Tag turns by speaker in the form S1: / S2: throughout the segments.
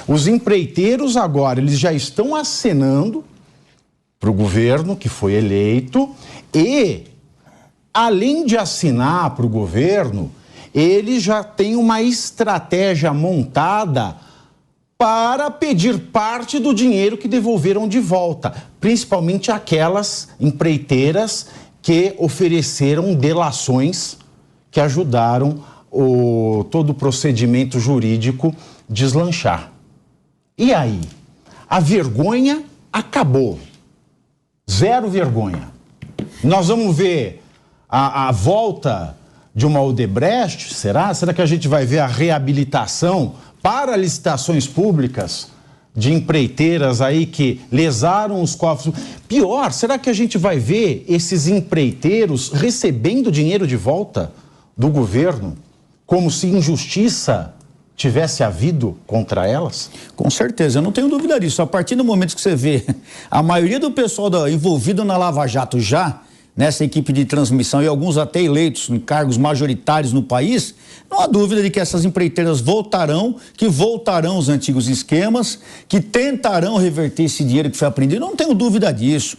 S1: Os empreiteiros agora, eles já estão acenando para o governo que foi eleito e, além de assinar para o governo, ele já tem uma estratégia montada para pedir parte do dinheiro que devolveram de volta, principalmente aquelas empreiteiras que ofereceram delações que ajudaram todo o procedimento jurídico deslanchar. E aí? A vergonha acabou. Zero vergonha. Nós vamos ver a volta de uma Odebrecht, será? Será que a gente vai ver a reabilitação para licitações públicas de empreiteiras aí que lesaram os cofres? Pior, será que a gente vai ver esses empreiteiros recebendo dinheiro de volta do governo, como se injustiça tivesse havido contra elas?
S2: Com certeza, eu não tenho dúvida disso. A partir do momento que você vê a maioria do pessoal envolvido na Lava Jato já nessa equipe de transmissão e alguns até eleitos em cargos majoritários no país, não há dúvida de que essas empreiteiras voltarão os antigos esquemas, que tentarão reverter esse dinheiro que foi apreendido. Não tenho dúvida disso.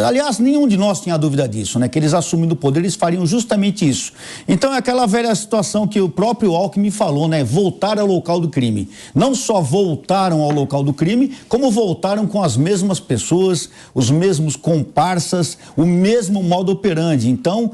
S2: Aliás, nenhum de nós tinha dúvida disso, né? Que eles assumindo o poder, eles fariam justamente isso. Então é aquela velha situação que o próprio Alckmin falou, né? Voltar ao local do crime. Não só voltaram ao local do crime, como voltaram com as mesmas pessoas, os mesmos comparsas, o mesmo modo operandi. Então,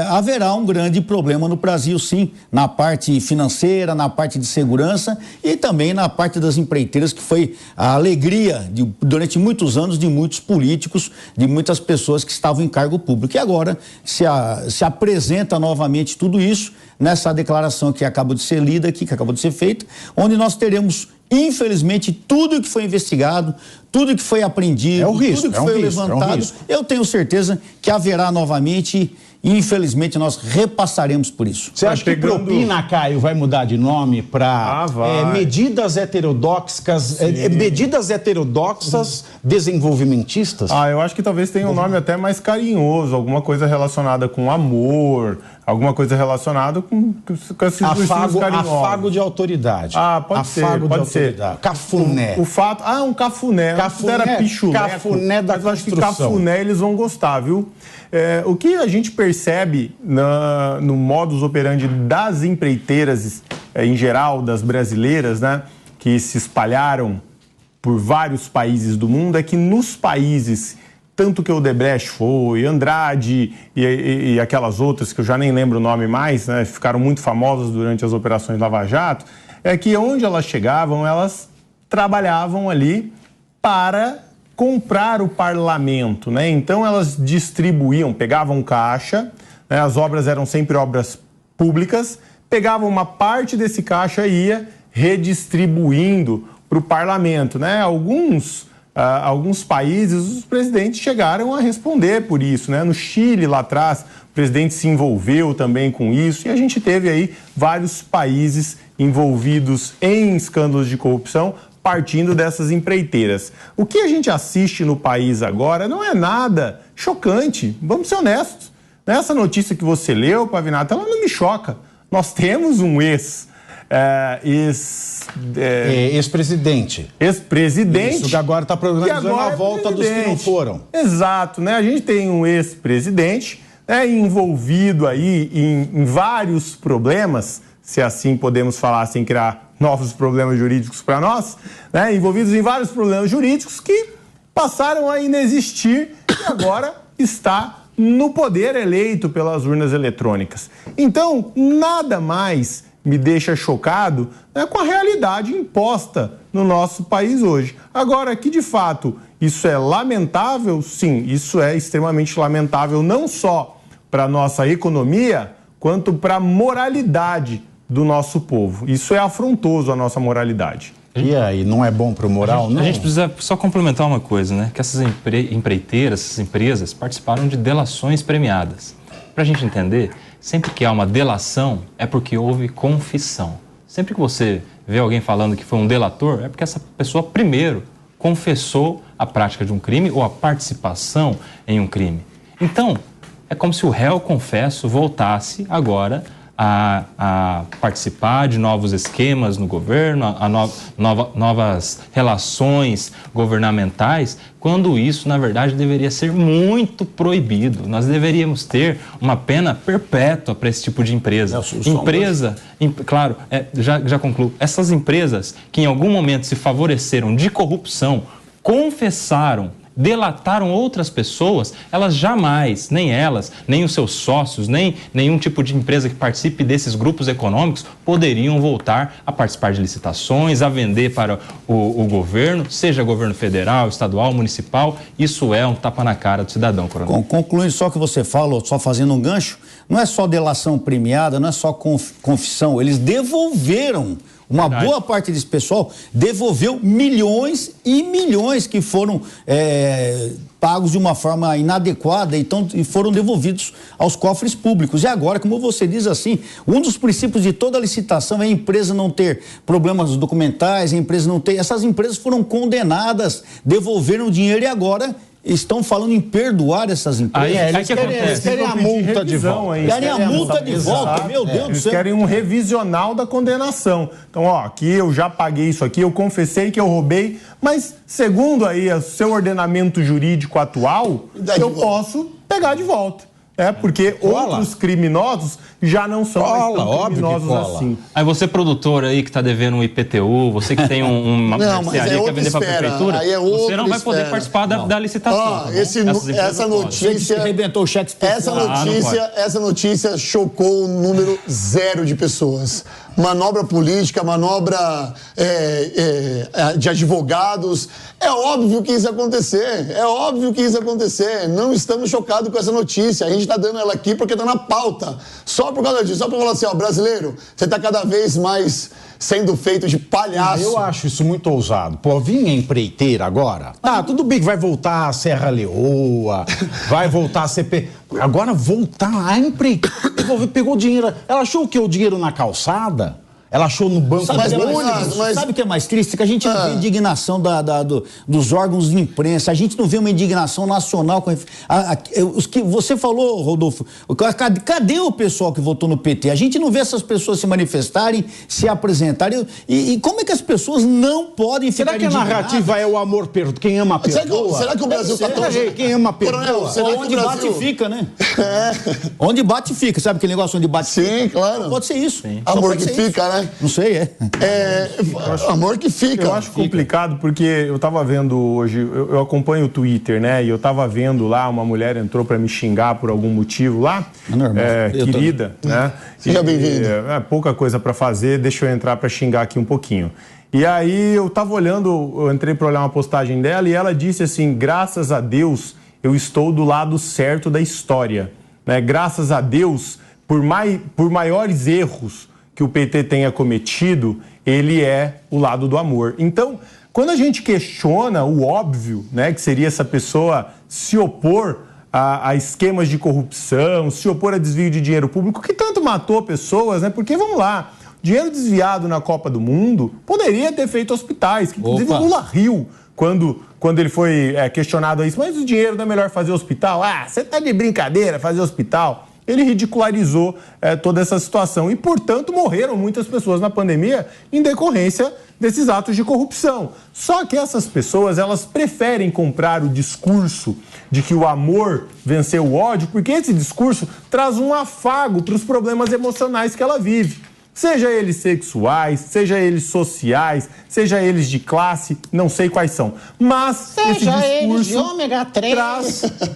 S2: haverá um grande problema no Brasil, sim, na parte financeira, na parte de segurança e também na parte das empreiteiras, que foi a alegria durante muitos anos de muitos políticos, de muitas pessoas que estavam em cargo público. E agora se apresenta novamente tudo isso nessa declaração que acabou de ser lida aqui, que acabou de ser feita, onde nós teremos, infelizmente, tudo que foi investigado, tudo que foi apreendido, tudo que foi levantado. Eu tenho certeza que haverá novamente. E, infelizmente, nós repassaremos por isso.
S1: Você acha que propina, Caio, vai mudar de nome para medidas heterodoxas, desenvolvimentistas?
S3: Eu acho que talvez tenha um nome até mais carinhoso, alguma coisa relacionada com amor, alguma coisa relacionada com esses
S1: afago de autoridade.
S3: Pode ser.
S1: Cafuné.
S3: Um cafuné.
S1: Cafuné, cafuné da construção.
S3: Eu acho que cafuné eles vão gostar, viu? O que a gente percebe no modus operandi das empreiteiras, em geral, das brasileiras, né, que se espalharam por vários países do mundo, é que nos países, tanto que o Odebrecht foi, Andrade e aquelas outras que eu já nem lembro o nome mais, né, ficaram muito famosas durante as operações Lava Jato, é que onde elas chegavam, elas trabalhavam ali para comprar o parlamento, né? Então elas distribuíam, pegavam caixa, né? As obras eram sempre obras públicas, pegavam uma parte desse caixa e ia redistribuindo para o parlamento, né? Alguns países, os presidentes chegaram a responder por isso, né? No Chile, lá atrás, o presidente se envolveu também com isso e a gente teve aí vários países envolvidos em escândalos de corrupção partindo dessas empreiteiras. O que a gente assiste no país agora não é nada chocante, vamos ser honestos. Nessa notícia que você leu, Pavinato, ela não me choca. Nós temos um
S1: ex-presidente.
S3: Ex-presidente.
S1: Isso, que agora está programando a volta dos que não foram.
S3: Exato, né? A gente tem um ex-presidente, né, envolvido aí em vários problemas, se assim podemos falar, sem criar novos problemas jurídicos para nós, né? Envolvidos em vários problemas jurídicos que passaram a inexistir e agora está no poder, eleito pelas urnas eletrônicas. Então, nada mais me deixa chocado, né, com a realidade imposta no nosso país hoje. Agora, que de fato isso é lamentável, sim, isso é extremamente lamentável, não só para a nossa economia, quanto para a moralidade do nosso povo. Isso é afrontoso à nossa moralidade.
S1: E aí, não é bom para o moral, não?
S4: A gente precisa só complementar uma coisa, né? Que essas empreiteiras, essas empresas participaram de delações premiadas. Para a gente entender, sempre que há uma delação, é porque houve confissão. Sempre que você vê alguém falando que foi um delator, é porque essa pessoa primeiro confessou a prática de um crime ou a participação em um crime. Então, é como se o réu confesso voltasse agora a participar de novos esquemas no governo, novas relações governamentais, quando isso, na verdade, deveria ser muito proibido. Nós deveríamos ter uma pena perpétua para esse tipo de empresa. Claro, já concluo. Essas empresas que em algum momento se favoreceram de corrupção, confessaram, delataram outras pessoas, elas jamais, nem elas, nem os seus sócios, nem nenhum tipo de empresa que participe desses grupos econômicos poderiam voltar a participar de licitações, a vender para o governo, seja governo federal, estadual, municipal. Isso é um tapa na cara do cidadão, coronel.
S2: Concluindo só o que você falou, só fazendo um gancho, não é só delação premiada, não é só confissão, eles devolveram. Uma boa parte desse pessoal devolveu milhões e milhões que foram pagos de uma forma inadequada e foram devolvidos aos cofres públicos. E agora, como você diz assim, um dos princípios de toda licitação é a empresa não ter problemas documentais, a empresa não ter... Essas empresas foram condenadas, devolveram o dinheiro e agora... estão falando em perdoar essas empresas.
S1: Eles querem a multa de volta.
S2: Querem a multa de volta, meu Deus do céu.
S3: Eles querem um revisional da condenação. Então, aqui eu já paguei isso aqui, eu confessei que eu roubei, mas segundo aí o seu ordenamento jurídico atual, eu posso pegar de volta. Porque outros criminosos já não são mais tão criminosos assim.
S4: Aí você, produtor aí que está devendo um IPTU, você que tem uma mercearia que quer vender para a prefeitura, você não vai poder participar da licitação.
S5: Essa notícia...
S2: arrebentou o cheque especial.
S5: Essa notícia chocou o número 0 de pessoas. Manobra política, manobra de advogados. É óbvio que isso ia acontecer. Não estamos chocados com essa notícia. A gente está dando ela aqui porque está na pauta. Só por causa disso. Só para falar assim, brasileiro, você está cada vez mais sendo feito de palhaço.
S1: Eu acho isso muito ousado. Vinha empreiteira agora. Tudo bem que vai voltar a Serra Leoa, vai voltar a CP. Agora voltar a empreiteira. Pegou dinheiro. Ela achou o dinheiro na calçada? Ela achou no banco
S2: Sabe o que é mais triste? Que a gente não vê indignação dos órgãos de imprensa, a gente não vê uma indignação nacional. Os que você falou, Rodolfo, cadê o pessoal que votou no PT? A gente não vê essas pessoas se manifestarem, se apresentarem. E como é que as pessoas não podem ficar indignadas?
S1: Será que a narrativa é o amor perdoa? Quem ama perdoa?
S5: Será que o Brasil está tão...
S1: Quem ama perdoa?
S2: Onde bate fica, né? Onde bate fica, sabe aquele negócio onde bate fica?
S5: Sim, claro.
S2: Pode ser isso.
S5: Amor que fica, né?
S2: Não sei,
S5: amor que fica.
S3: Eu acho complicado porque eu tava vendo hoje, eu acompanho o Twitter, né? E eu tava vendo lá, uma mulher entrou para me xingar por algum motivo lá.
S2: É normal.
S3: Querida, né?
S5: Seja bem-vindo.
S3: Pouca coisa para fazer, deixa eu entrar para xingar aqui um pouquinho. E aí eu tava olhando, eu entrei para olhar uma postagem dela e ela disse assim: graças a Deus eu estou do lado certo da história, né? Graças a Deus, por maiores erros que o PT tenha cometido, ele é o lado do amor. Então, quando a gente questiona o óbvio, né, que seria essa pessoa se opor a esquemas de corrupção, se opor a desvio de dinheiro público, que tanto matou pessoas, né? Porque, vamos lá, dinheiro desviado na Copa do Mundo poderia ter feito hospitais, que inclusive Lula riu quando ele foi questionado a isso, mas o dinheiro não é melhor fazer hospital? Você tá de brincadeira fazer hospital? Ele ridicularizou toda essa situação e, portanto, morreram muitas pessoas na pandemia em decorrência desses atos de corrupção. Só que essas pessoas, elas preferem comprar o discurso de que o amor venceu o ódio, porque esse discurso traz um afago para os problemas emocionais que ela vive. Seja eles sexuais, seja eles sociais, seja eles de classe, não sei quais são. Mas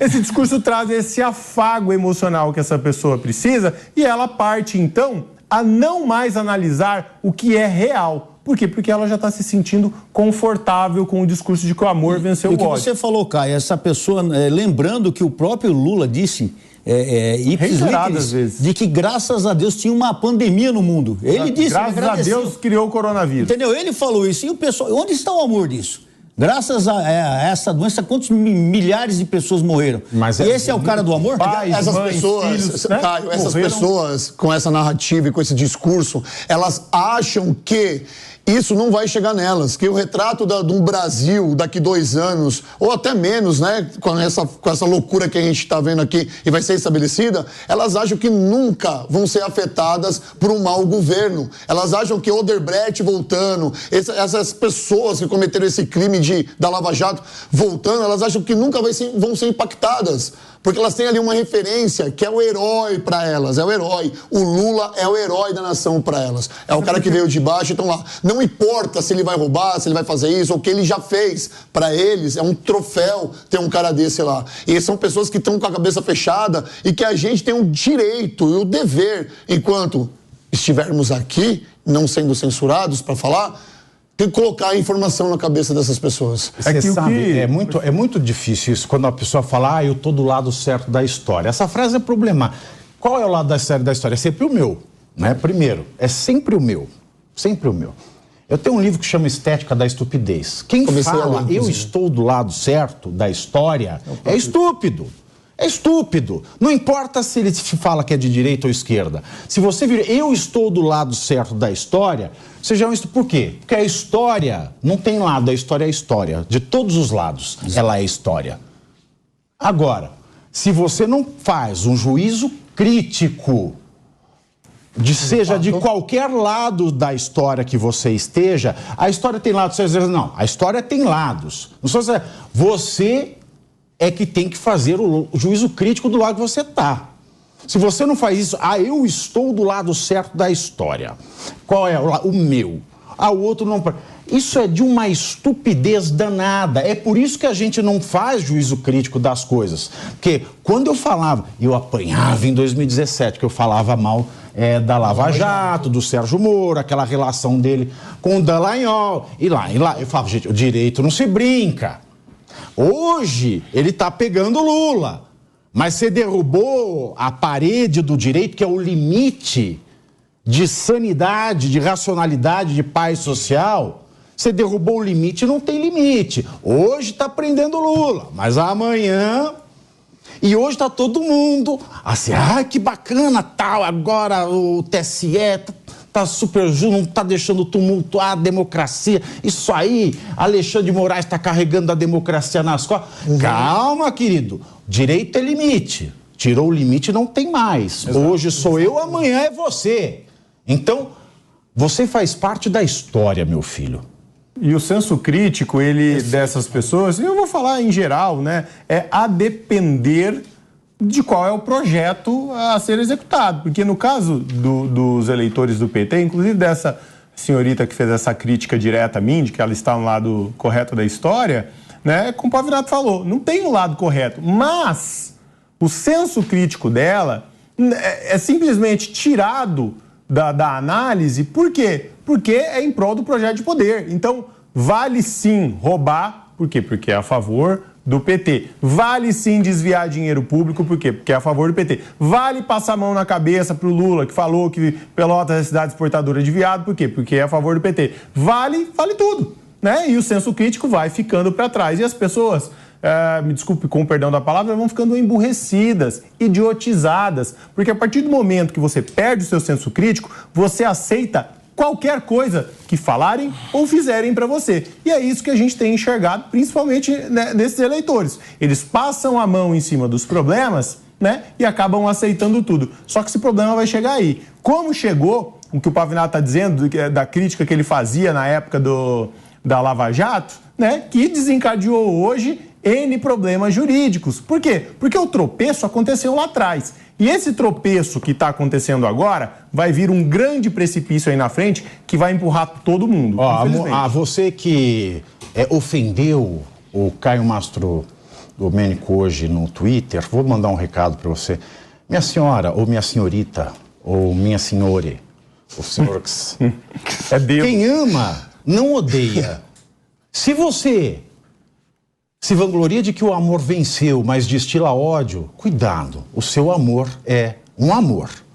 S3: esse discurso traz esse afago emocional que essa pessoa precisa e ela parte, então, a não mais analisar o que é real. Por quê? Porque ela já está se sentindo confortável com o discurso de que o amor venceu o ódio.
S2: O que você falou, Caio, essa pessoa, lembrando que o próprio Lula disse...
S3: reiteradas vezes,
S2: de que graças a Deus tinha uma pandemia no mundo. Ele disse,
S3: graças a Deus criou o coronavírus.
S2: Entendeu? Ele falou isso. E o pessoal, onde está o amor disso? Graças a essa doença, quantos milhares de pessoas morreram?
S1: Mas
S2: esse é o cara do amor?
S5: Essas pessoas, né? Caio, essas pessoas com essa narrativa e com esse discurso, elas acham que isso não vai chegar nelas, que o retrato de um Brasil daqui 2 anos, ou até menos, né, com essa loucura que a gente está vendo aqui e vai ser estabelecida, elas acham que nunca vão ser afetadas por um mau governo. Elas acham que Odebrecht voltando, essas pessoas que cometeram esse crime da Lava Jato voltando, elas acham que nunca vão ser impactadas. Porque elas têm ali uma referência que é o herói para elas, é o herói. O Lula é o herói da nação para elas. É o cara que veio de baixo e estão lá. Não importa se ele vai roubar, se ele vai fazer isso, ou o que ele já fez. Para eles é um troféu ter um cara desse lá. E são pessoas que estão com a cabeça fechada e que a gente tem o direito e o dever, enquanto estivermos aqui, não sendo censurados para falar, tem que colocar a informação na cabeça dessas pessoas.
S1: Você sabe, é muito difícil isso, quando a pessoa fala, eu tô do lado certo da história. Essa frase é problemática. Qual é o lado certo da história? É sempre o meu, né? Primeiro, é sempre o meu. Sempre o meu. Eu tenho um livro que chama Estética da Estupidez. Quem fala, eu estou do lado certo da história, é estúpido. É estúpido. Não importa se ele te fala que é de direita ou esquerda. Se você vir, eu estou do lado certo da história, você já é um estúpido. Por quê? Porque a história não tem lado, a história é história. De todos os lados, ela é história. Agora, se você não faz um juízo crítico, seja de qualquer lado da história que você esteja, a história tem lados. Não, a história tem lados. Você é que tem que fazer o juízo crítico do lado que você está. Se você não faz isso, eu estou do lado certo da história. Qual é o meu? O outro não. Isso é de uma estupidez danada. É por isso que a gente não faz juízo crítico das coisas. Porque quando eu apanhava em 2017, que eu falava mal da Lava Jato, do Sérgio Moro, aquela relação dele com o Dallagnol. E lá, eu falava, gente, o direito não se brinca. Hoje, ele está pegando Lula, mas você derrubou a parede do direito, que é o limite de sanidade, de racionalidade, de paz social. Você derrubou o limite, não tem limite. Hoje está prendendo Lula, mas amanhã... E hoje está todo mundo assim, que bacana, tal, agora o TSE... Tá super justo, não tá deixando tumultuar a democracia. Isso aí, Alexandre de Moraes está carregando a democracia nas costas. Calma, querido. Direito é limite. Tirou o limite, não tem mais. Exato. Hoje sou eu, amanhã é você. Então, você faz parte da história, meu filho.
S3: E o senso crítico, dessas pessoas, eu vou falar em geral, né? É a depender de qual é o projeto a ser executado. Porque no caso dos eleitores do PT, inclusive dessa senhorita que fez essa crítica direta a mim, de que ela está no lado correto da história, né, como o Pavinato falou, não tem um lado correto, mas o senso crítico dela é simplesmente tirado da análise. Por quê? Porque é em prol do projeto de poder. Então, vale sim roubar. Por quê? Porque é a favor do PT. Vale sim desviar dinheiro público, por quê? Porque é a favor do PT. Vale passar a mão na cabeça pro Lula, que falou que Pelotas é cidade exportadora de viado, por quê? Porque é a favor do PT. Vale tudo, né? E o senso crítico vai ficando para trás. E as pessoas, me desculpe com o perdão da palavra, vão ficando emburrecidas, idiotizadas, porque a partir do momento que você perde o seu senso crítico, você aceita qualquer coisa que falarem ou fizerem para você. E é isso que a gente tem enxergado, principalmente, né, nesses eleitores. Eles passam a mão em cima dos problemas, né, e acabam aceitando tudo. Só que esse problema vai chegar aí. Como chegou, o que o Pavinato está dizendo, da crítica que ele fazia na época da Lava Jato, né, que desencadeou hoje N problemas jurídicos. Por quê? Porque o tropeço aconteceu lá atrás. E esse tropeço que está acontecendo agora vai vir um grande precipício aí na frente que vai empurrar todo mundo.
S1: Você que ofendeu o Caio Mastro Domênico hoje no Twitter, vou mandar um recado para você. Minha senhora, ou minha senhorita, ou minha senhore, ou senhores.
S3: É Deus.
S1: Quem ama, não odeia. Se você se vangloria de que o amor venceu, mas destila ódio, cuidado, o seu amor é um amor.